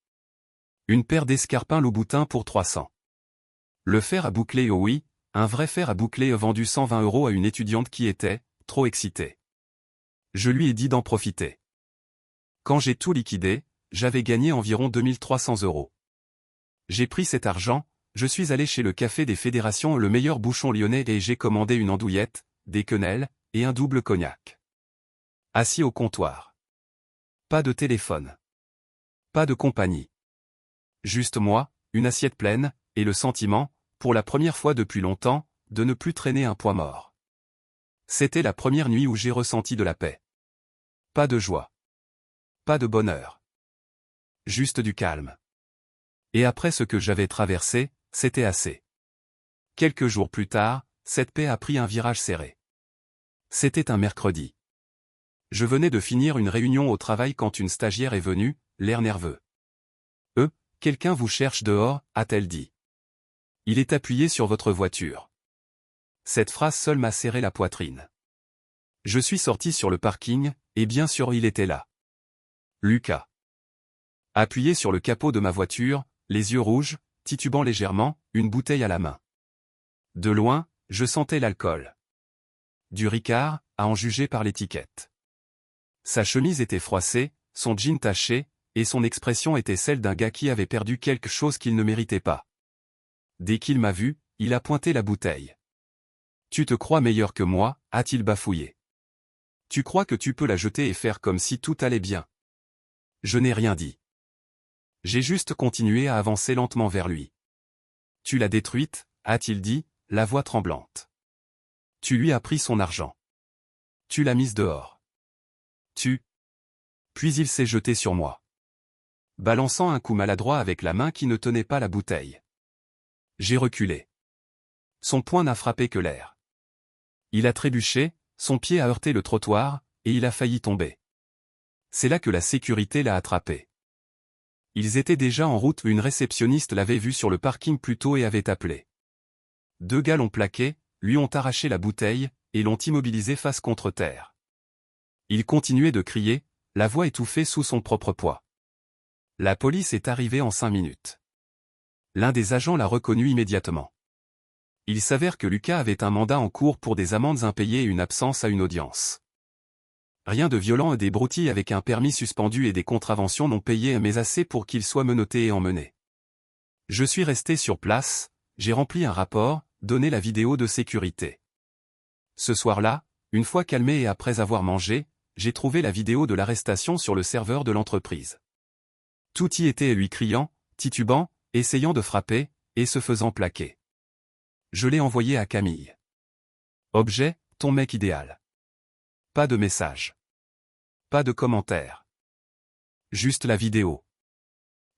Une paire d'escarpins Louboutin pour 300. Le fer à boucler, oh oui, un vrai fer à boucler vendu 120 € à une étudiante qui était trop excitée. Je lui ai dit d'en profiter. Quand j'ai tout liquidé, j'avais gagné environ 2300 €. J'ai pris cet argent, je suis allé chez le Café des Fédérations, le meilleur bouchon lyonnais, et j'ai commandé une andouillette, des quenelles, et un double cognac. Assis au comptoir. Pas de téléphone. Pas de compagnie. Juste moi, une assiette pleine, et le sentiment, pour la première fois depuis longtemps, de ne plus traîner un poids mort. C'était la première nuit où j'ai ressenti de la paix. Pas de joie. Pas de bonheur. Juste du calme. Et après ce que j'avais traversé, c'était assez. Quelques jours plus tard, cette paix a pris un virage serré. C'était un mercredi. Je venais de finir une réunion au travail quand une stagiaire est venue, l'air nerveux. Quelqu'un vous cherche dehors, a-t-elle dit. Il est appuyé sur votre voiture. Cette phrase seule m'a serré la poitrine. Je suis sorti sur le parking, et bien sûr il était là. Lucas. Appuyé sur le capot de ma voiture, les yeux rouges, titubant légèrement, une bouteille à la main. De loin, je sentais l'alcool. Du Ricard, à en juger par l'étiquette. Sa chemise était froissée, son jean taché, et son expression était celle d'un gars qui avait perdu quelque chose qu'il ne méritait pas. Dès qu'il m'a vu, il a pointé la bouteille. « Tu te crois meilleur que moi ?» a-t-il bafouillé. « Tu crois que tu peux la jeter et faire comme si tout allait bien ?» Je n'ai rien dit. J'ai juste continué à avancer lentement vers lui. « Tu l'as détruite ?» a-t-il dit, la voix tremblante. « Tu lui as pris son argent. » Tu l'as mise dehors. Tu. Puis il s'est jeté sur moi, balançant un coup maladroit avec la main qui ne tenait pas la bouteille. J'ai reculé. Son poing n'a frappé que l'air. Il a trébuché, son pied a heurté le trottoir, et il a failli tomber. C'est là que la sécurité l'a attrapé. Ils étaient déjà en route, une réceptionniste l'avait vu sur le parking plus tôt et avait appelé. 2 gars l'ont plaqué, lui ont arraché la bouteille, et l'ont immobilisé face contre terre. Il continuait de crier, la voix étouffée sous son propre poids. La police est arrivée en 5 minutes. L'un des agents l'a reconnu immédiatement. Il s'avère que Lucas avait un mandat en cours pour des amendes impayées et une absence à une audience. Rien de violent et des broutilles avec un permis suspendu et des contraventions non payées, mais assez pour qu'il soit menotté et emmené. Je suis resté sur place, j'ai rempli un rapport, donné la vidéo de sécurité. Ce soir-là, une fois calmé et après avoir mangé, j'ai trouvé la vidéo de l'arrestation sur le serveur de l'entreprise. Tout y était lui criant, titubant, essayant de frapper, et se faisant plaquer. Je l'ai envoyé à Camille. Objet, ton mec idéal. Pas de message. Pas de commentaire. Juste la vidéo.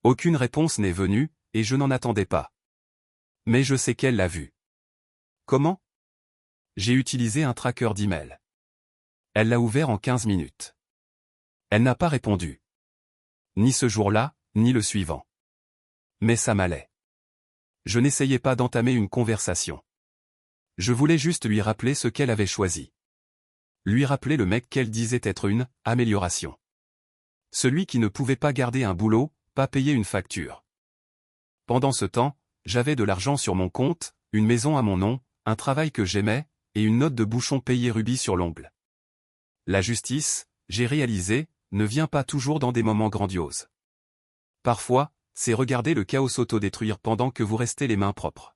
Aucune réponse n'est venue, et je n'en attendais pas. Mais je sais qu'elle l'a vue. Comment? J'ai utilisé un tracker d'email. Elle l'a ouvert en 15 minutes. Elle n'a pas répondu. Ni ce jour-là, ni le suivant. Mais ça m'allait. Je n'essayais pas d'entamer une conversation. Je voulais juste lui rappeler ce qu'elle avait choisi. Lui rappeler le mec qu'elle disait être une amélioration. Celui qui ne pouvait pas garder un boulot, pas payer une facture. Pendant ce temps, j'avais de l'argent sur mon compte, une maison à mon nom, un travail que j'aimais, et une note de bouchon payée rubis sur l'ongle. La justice, j'ai réalisé, ne vient pas toujours dans des moments grandioses. Parfois, c'est regarder le chaos s'autodétruire pendant que vous restez les mains propres.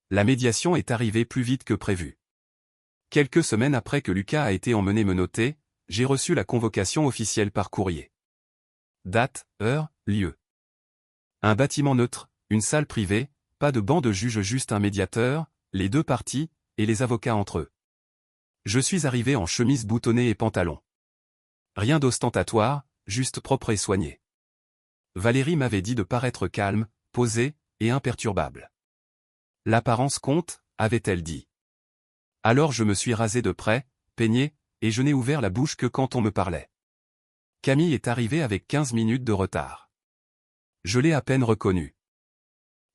La médiation est arrivée plus vite que prévu. Quelques semaines après que Lucas a été emmené menotté, j'ai reçu la convocation officielle par courrier. Date, heure, lieu. Un bâtiment neutre, une salle privée, pas de banc de juge, juste un médiateur, les 2 parties, et les avocats entre eux. Je suis arrivé en chemise boutonnée et pantalon. Rien d'ostentatoire, juste propre et soigné. Valérie m'avait dit de paraître calme, posé, et imperturbable. L'apparence compte, avait-elle dit. Alors je me suis rasé de près, peigné, et je n'ai ouvert la bouche que quand on me parlait. Camille est arrivée avec 15 minutes de retard. Je l'ai à peine reconnue.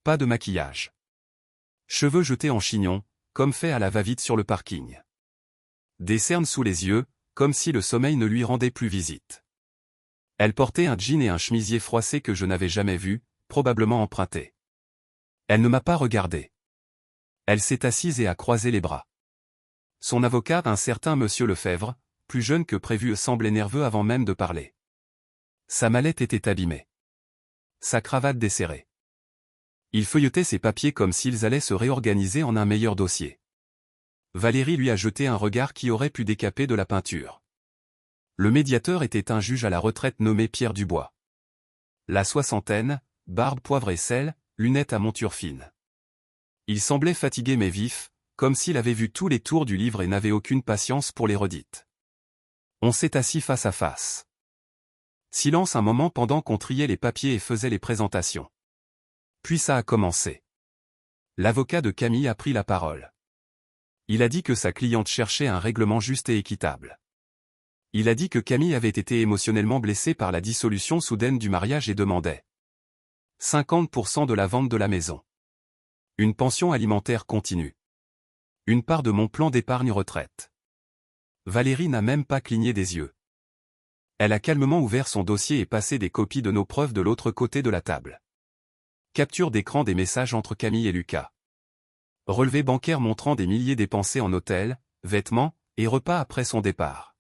Pas de maquillage. Cheveux jetés en chignon, comme fait à la va-vite sur le parking. Des cernes sous les yeux, comme si le sommeil ne lui rendait plus visite. Elle portait un jean et un chemisier froissé que je n'avais jamais vu, probablement emprunté. Elle ne m'a pas regardé. Elle s'est assise et a croisé les bras. Son avocat, un certain monsieur Lefebvre, plus jeune que prévu, semblait nerveux avant même de parler. Sa mallette était abîmée. Sa cravate desserrée. Il feuilletait ses papiers comme s'ils allaient se réorganiser en un meilleur dossier. Valérie lui a jeté un regard qui aurait pu décaper de la peinture. Le médiateur était un juge à la retraite nommé Pierre Dubois. La soixantaine, barbe poivre et sel, lunettes à monture fine. Il semblait fatigué mais vif, comme s'il avait vu tous les tours du livre et n'avait aucune patience pour les redites. On s'est assis face à face. Silence un moment pendant qu'on triait les papiers et faisait les présentations. Puis ça a commencé. L'avocat de Camille a pris la parole. Il a dit que sa cliente cherchait un règlement juste et équitable. Il a dit que Camille avait été émotionnellement blessée par la dissolution soudaine du mariage et demandait 50% de la vente de la maison. Une pension alimentaire continue. Une part de mon plan d'épargne retraite. Valérie n'a même pas cligné des yeux. Elle a calmement ouvert son dossier et passé des copies de nos preuves de l'autre côté de la table. Capture d'écran des messages entre Camille et Lucas. Relevé bancaire montrant des milliers dépensés en hôtels, vêtements, et repas après son départ.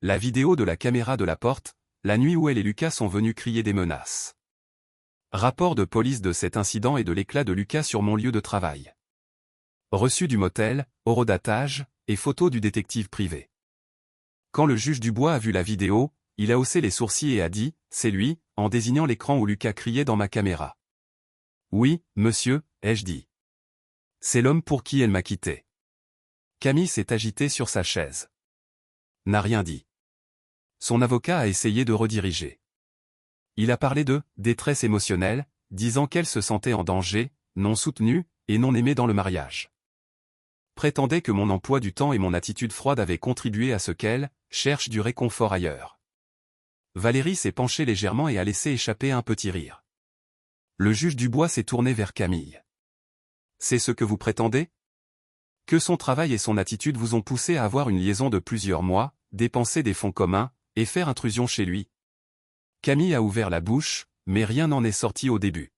La vidéo de la caméra de la porte, la nuit où elle et Lucas sont venus crier des menaces. Rapport de police de cet incident et de l'éclat de Lucas sur mon lieu de travail. Reçu du motel, horodatage, et photo du détective privé. Quand le juge Dubois a vu la vidéo, il a haussé les sourcils et a dit « C'est lui », en désignant l'écran où Lucas criait dans ma caméra. « Oui, monsieur », ai-je dit. « C'est l'homme pour qui elle m'a quitté. » Camille s'est agitée sur sa chaise. n'a rien dit. Son avocat a essayé de rediriger. Il a parlé de « détresse émotionnelle », disant qu'elle se sentait en danger, non soutenue, et non aimée dans le mariage. Prétendait que mon emploi du temps et mon attitude froide avaient contribué à ce qu'elle cherche du réconfort ailleurs. Valérie s'est penchée légèrement et a laissé échapper un petit rire. Le juge Dubois s'est tourné vers Camille. C'est ce que vous prétendez? Que son travail et son attitude vous ont poussé à avoir une liaison de plusieurs mois, dépenser des fonds communs, et faire intrusion chez lui? Camille a ouvert la bouche, mais rien n'en est sorti au début.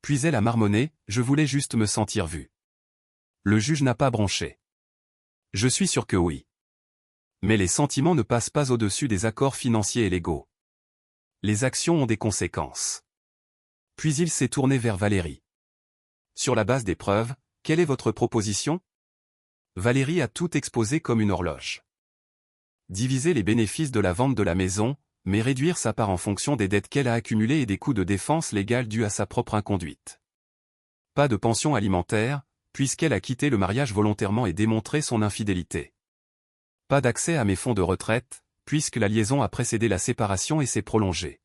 Puis elle a marmonné, je voulais juste me sentir vue. Le juge n'a pas bronché. Je suis sûr que oui. Mais les sentiments ne passent pas au-dessus des accords financiers et légaux. Les actions ont des conséquences. Puis il s'est tourné vers Valérie. Sur la base des preuves, quelle est votre proposition? Valérie a tout exposé comme une horloge. Diviser les bénéfices de la vente de la maison, mais réduire sa part en fonction des dettes qu'elle a accumulées et des coûts de défense légale dus à sa propre inconduite. Pas de pension alimentaire, puisqu'elle a quitté le mariage volontairement et démontré son infidélité. Pas d'accès à mes fonds de retraite, puisque la liaison a précédé la séparation et s'est prolongée.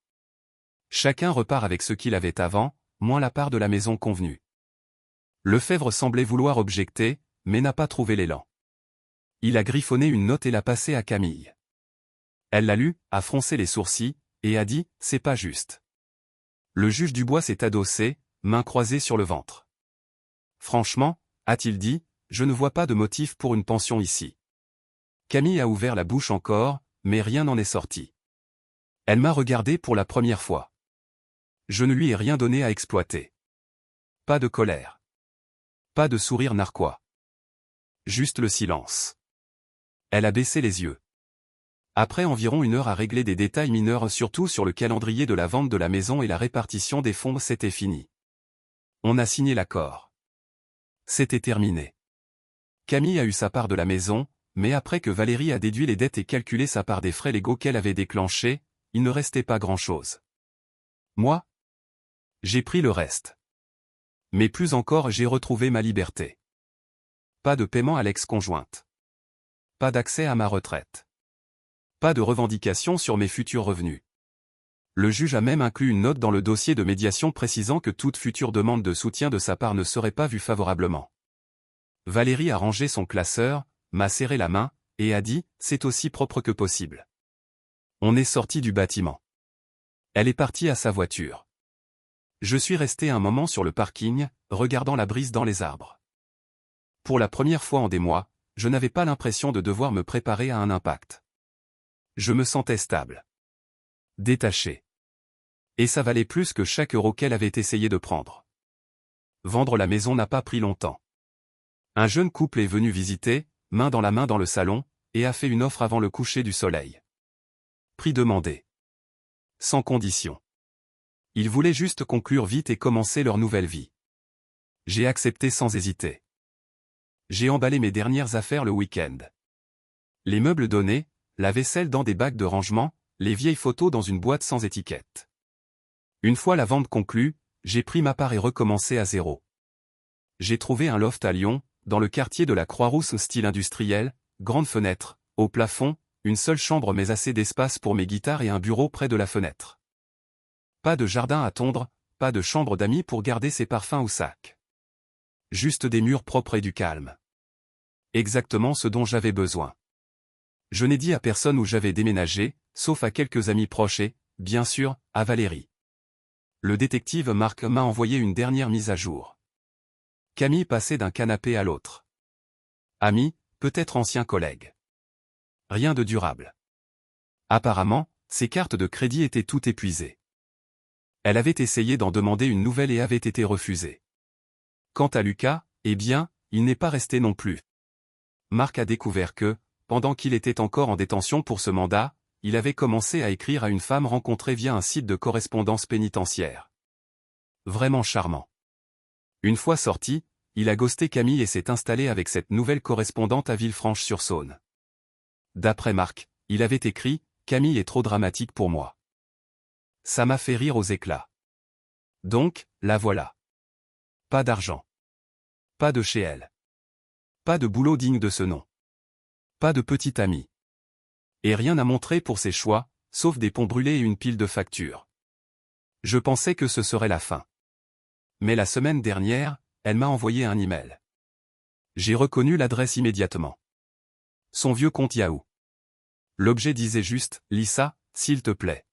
Chacun repart avec ce qu'il avait avant, moins la part de la maison convenue. Lefebvre semblait vouloir objecter, mais n'a pas trouvé l'élan. Il a griffonné une note et l'a passée à Camille. Elle l'a lue, a froncé les sourcils, et a dit « c'est pas juste ». Le juge Dubois s'est adossé, mains croisées sur le ventre. Franchement, a-t-il dit, je ne vois pas de motif pour une pension ici. Camille a ouvert la bouche encore, mais rien n'en est sorti. Elle m'a regardé pour la première fois. Je ne lui ai rien donné à exploiter. Pas de colère. Pas de sourire narquois. Juste le silence. Elle a baissé les yeux. Après environ une heure à régler des détails mineurs surtout sur le calendrier de la vente de la maison et la répartition des fonds, c'était fini. On a signé l'accord. C'était terminé. Camille a eu sa part de la maison, mais après que Valérie a déduit les dettes et calculé sa part des frais légaux qu'elle avait déclenchés, il ne restait pas grand-chose. Moi? J'ai pris le reste. Mais plus encore, j'ai retrouvé ma liberté. Pas de paiement à l'ex-conjointe. Pas d'accès à ma retraite. Pas de revendication sur mes futurs revenus. Le juge a même inclus une note dans le dossier de médiation précisant que toute future demande de soutien de sa part ne serait pas vue favorablement. Valérie a rangé son classeur, m'a serré la main, et a dit « c'est aussi propre que possible ». On est sorti du bâtiment. Elle est partie à sa voiture. Je suis resté un moment sur le parking, regardant la brise dans les arbres. Pour la première fois en des mois, je n'avais pas l'impression de devoir me préparer à un impact. Je me sentais stable. Détaché. Et ça valait plus que chaque euro qu'elle avait essayé de prendre. Vendre la maison n'a pas pris longtemps. Un jeune couple est venu visiter, main dans la main dans le salon, et a fait une offre avant le coucher du soleil. Prix demandé. Sans condition. Ils voulaient juste conclure vite et commencer leur nouvelle vie. J'ai accepté sans hésiter. J'ai emballé mes dernières affaires le week-end. Les meubles donnés, la vaisselle dans des bacs de rangement, les vieilles photos dans une boîte sans étiquette. Une fois la vente conclue, j'ai pris ma part et recommencé à zéro. J'ai trouvé un loft à Lyon, dans le quartier de la Croix-Rousse style industriel, grande fenêtre, au plafond, une seule chambre mais assez d'espace pour mes guitares et un bureau près de la fenêtre. Pas de jardin à tondre, pas de chambre d'amis pour garder ses parfums au sac. Juste des murs propres et du calme. Exactement ce dont j'avais besoin. Je n'ai dit à personne où j'avais déménagé, sauf à quelques amis proches et, bien sûr, à Valérie. Le détective Marc m'a envoyé une dernière mise à jour. Camille passait d'un canapé à l'autre. Ami, peut-être ancien collègue. Rien de durable. Apparemment, ses cartes de crédit étaient toutes épuisées. Elle avait essayé d'en demander une nouvelle et avait été refusée. Quant à Lucas, eh bien, il n'est pas resté non plus. Marc a découvert que, pendant qu'il était encore en détention pour ce mandat, il avait commencé à écrire à une femme rencontrée via un site de correspondance pénitentiaire. Vraiment charmant. Une fois sorti, il a ghosté Camille et s'est installé avec cette nouvelle correspondante à Villefranche-sur-Saône. D'après Marc, il avait écrit « Camille est trop dramatique pour moi ». Ça m'a fait rire aux éclats. Donc, la voilà. Pas d'argent. Pas de chez elle. Pas de boulot digne de ce nom. Pas de petite amie. Et rien à montrer pour ses choix, sauf des ponts brûlés et une pile de factures. Je pensais que ce serait la fin. Mais la semaine dernière, elle m'a envoyé un email. J'ai reconnu l'adresse immédiatement. Son vieux compte Yahoo. L'objet disait juste « Lis ça, s'il te plaît ».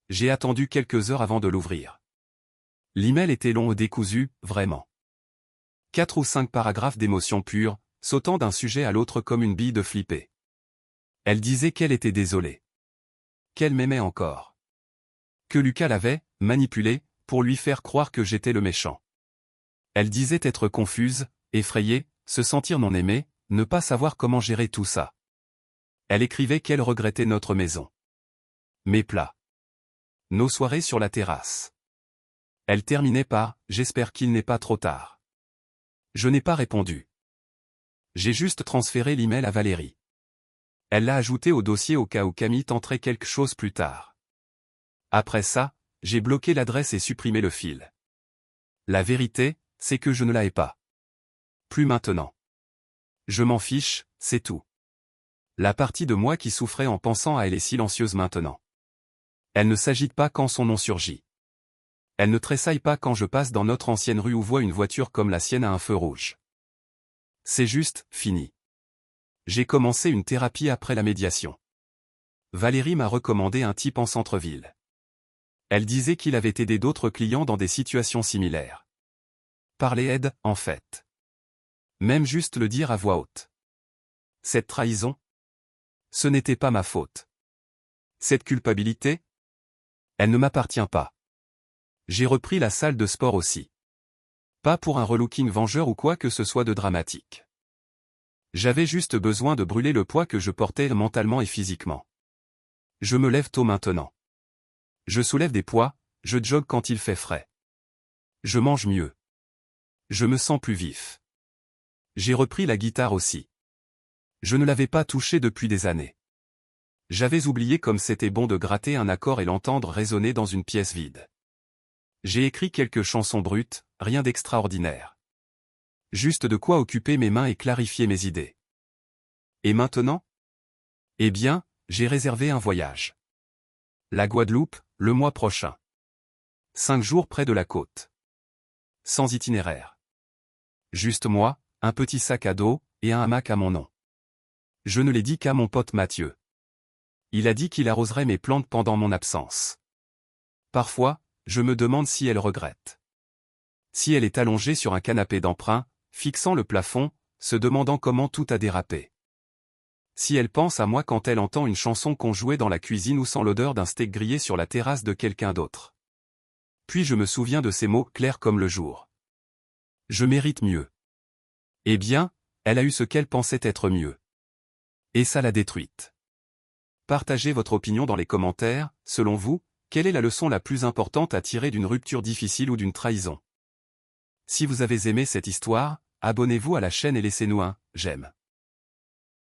J'ai attendu quelques heures avant de l'ouvrir. L'email était long et décousu, vraiment. 4 ou 5 paragraphes d'émotion pure, sautant d'un sujet à l'autre comme une bille de flipper. Elle disait qu'elle était désolée. Qu'elle m'aimait encore. Que Lucas l'avait manipulée pour lui faire croire que j'étais le méchant. Elle disait être confuse, effrayée, se sentir non aimée, ne pas savoir comment gérer tout ça. Elle écrivait qu'elle regrettait notre maison. Mes plats. Nos soirées sur la terrasse. Elle terminait par « J'espère qu'il n'est pas trop tard ». Je n'ai pas répondu. J'ai juste transféré l'email à Valérie. Elle l'a ajouté au dossier au cas où Camille tenterait quelque chose plus tard. Après ça, j'ai bloqué l'adresse et supprimé le fil. La vérité, c'est que je ne l'avais pas. Plus maintenant. Je m'en fiche, c'est tout. La partie de moi qui souffrait en pensant à elle est silencieuse maintenant. Elle ne s'agite pas quand son nom surgit. Elle ne tressaille pas quand je passe dans notre ancienne rue ou vois une voiture comme la sienne à un feu rouge. C'est juste, fini. J'ai commencé une thérapie après la médiation. Valérie m'a recommandé un type en centre-ville. Elle disait qu'il avait aidé d'autres clients dans des situations similaires. Parler aide, en fait. Même juste le dire à voix haute. Cette trahison? Ce n'était pas ma faute. Cette culpabilité? Elle ne m'appartient pas. J'ai repris la salle de sport aussi. Pas pour un relooking vengeur ou quoi que ce soit de dramatique. J'avais juste besoin de brûler le poids que je portais mentalement et physiquement. Je me lève tôt maintenant. Je soulève des poids, je jogue quand il fait frais. Je mange mieux. Je me sens plus vif. J'ai repris la guitare aussi. Je ne l'avais pas touchée depuis des années. J'avais oublié comme c'était bon de gratter un accord et l'entendre résonner dans une pièce vide. J'ai écrit quelques chansons brutes, rien d'extraordinaire. Juste de quoi occuper mes mains et clarifier mes idées. Et maintenant? Eh bien, j'ai réservé un voyage. La Guadeloupe, le mois prochain. 5 jours près de la côte. Sans itinéraire. Juste moi, un petit sac à dos, et un hamac à mon nom. Je ne l'ai dit qu'à mon pote Mathieu. Il a dit qu'il arroserait mes plantes pendant mon absence. Parfois, je me demande si elle regrette. Si elle est allongée sur un canapé d'emprunt, fixant le plafond, se demandant comment tout a dérapé. Si elle pense à moi quand elle entend une chanson qu'on jouait dans la cuisine ou sent l'odeur d'un steak grillé sur la terrasse de quelqu'un d'autre. Puis je me souviens de ces mots clairs comme le jour. Je mérite mieux. Eh bien, elle a eu ce qu'elle pensait être mieux. Et ça l'a détruite. Partagez votre opinion dans les commentaires, selon vous, quelle est la leçon la plus importante à tirer d'une rupture difficile ou d'une trahison? Si vous avez aimé cette histoire, abonnez-vous à la chaîne et laissez-nous un « j'aime ».